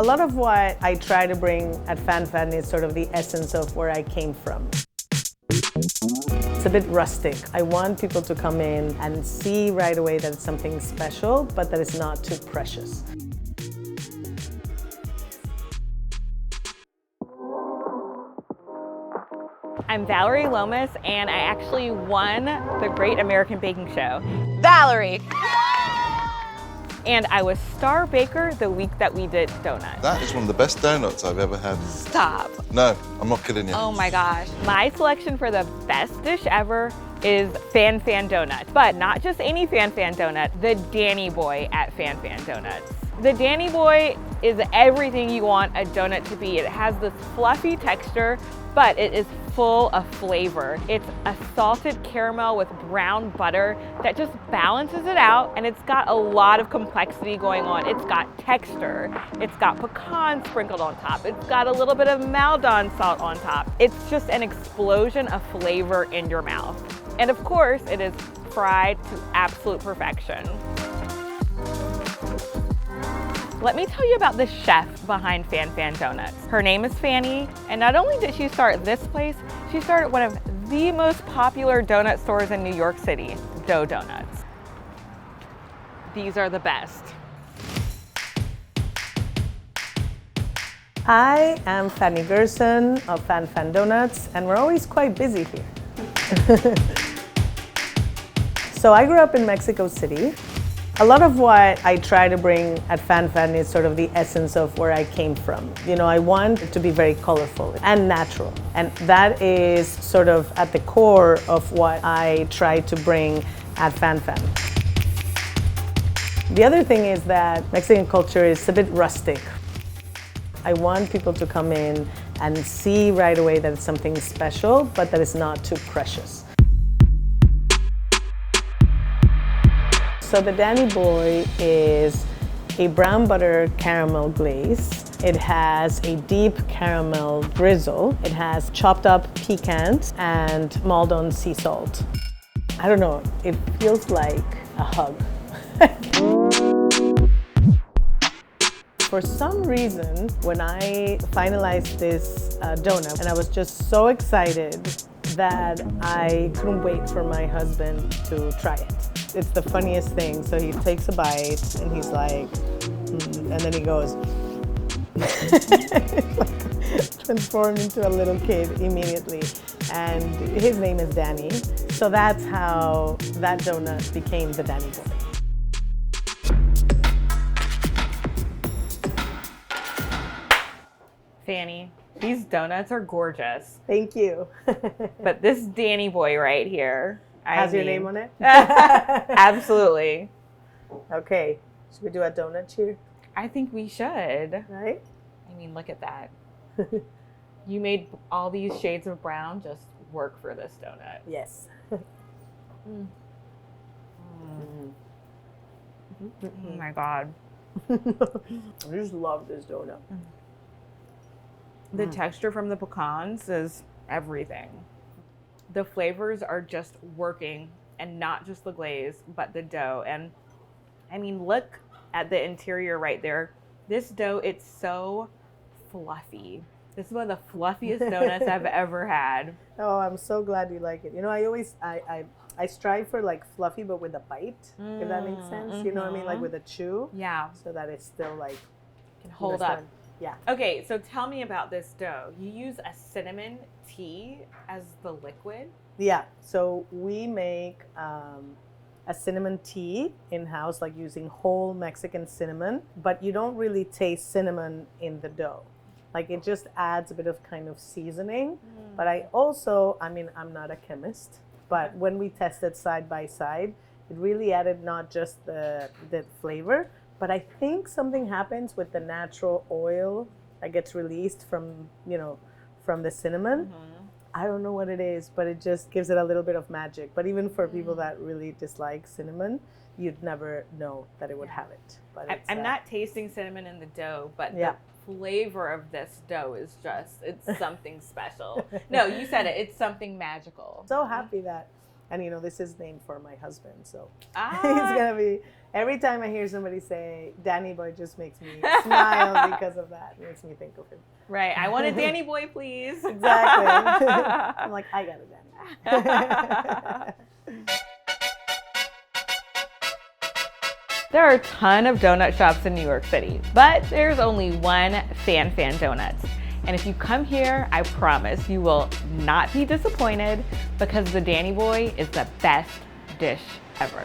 A lot of what I try to bring at Fanfan is sort of the essence of where I came from. It's a bit rustic. I want people to come in and see right away that it's something special, but that it's not too precious. I'm Vallery Lomas, and I actually won the Great American Baking Show. Valerie! And I was star baker the week that we did donuts. That is one of the best donuts I've ever had. Stop. No, I'm not kidding you. Oh my gosh. My selection for the best dish ever is Fan Fan Doughnuts, but not just any Fan Fan donut, the Danny Boy at Fan Fan Doughnuts. The Danny Boy is everything you want a donut to be. It has this fluffy texture, but it is full of flavor. It's a salted caramel with brown butter that just balances it out, and it's got a lot of complexity going on. It's got texture, it's got pecan sprinkled on top, it's got a little bit of Maldon salt on top. It's just an explosion of flavor in your mouth. And of course, it is fried to absolute perfection. Let me tell you about the chef behind Fan Fan Doughnuts. Her name is Fanny, and not only did she start this place, she started one of the most popular donut stores in New York City, Dough Doughnuts. These are the best. I am Fany Gerson of Fan Fan Doughnuts, and we're always quite busy here. So I grew up in Mexico City. A lot of what I try to bring at Fanfan is sort of the essence of where I came from. You know, I want it to be very colorful and natural. And that is sort of at the core of what I try to bring at Fanfan. The other thing is that Mexican culture is a bit rustic. I want people to come in and see right away that it's something special, but that it's not too precious. So the Danny Boy is a brown butter caramel glaze. It has a deep caramel drizzle. It has chopped up pecans and Maldon sea salt. I don't know, it feels like a hug. For some reason, when I finalized this donut, and I was just so excited that I couldn't wait for my husband to try it. It's the funniest thing. So he takes a bite and he's like, and then he goes, like, transformed into a little kid immediately. And his name is Danny. So that's how that donut became the Danny Boy. Fanny, these donuts are gorgeous. Thank you. But this Danny Boy right here, Has your name on it? Absolutely. Okay, should we do a donut cheer? I think we should. Right? I mean, look at that. You made all these shades of brown just work for this donut. Yes. Oh my God. I just love this donut. The texture from the pecans is everything. The flavors are just working, and not just the glaze, but the dough. And I mean, look at the interior right there. This dough, it's so fluffy. This is one of the fluffiest donuts I've ever had. Oh, I'm so glad you like it. You know, I strive for like fluffy, but with a bite, if that makes sense. You know what I mean? Like with a chew. Yeah. So that it's still like, Can hold up. Yeah. Okay, so tell me about this dough. You use a cinnamon tea as the liquid? Yeah, so we make a cinnamon tea in-house, like using whole Mexican cinnamon, but you don't really taste cinnamon in the dough. Like it just adds a bit of kind of seasoning. But I also, I mean, I'm not a chemist, but when we tested side by side, it really added not just the flavor, but I think something happens with the natural oil that gets released from, you know, from the cinnamon. I don't know what it is, but it just gives it a little bit of magic. But even for people that really dislike cinnamon, you'd never know that it would have it. But I'm not tasting cinnamon in the dough, but Yeah. the flavor of this dough is just, it's something special. No, you said it, it's something magical. So happy that, and you know, this is named for my husband, so Ah. he's gonna be Every time I hear somebody say Danny Boy, just makes me smile because of that. It makes me think of him. Right. I want a Danny Boy, please. Exactly. I'm like, I got a Danny. There are a ton of donut shops in New York City, but there's only one Fan Fan Doughnuts. And if you come here, I promise you will not be disappointed because the Danny Boy is the best dish ever.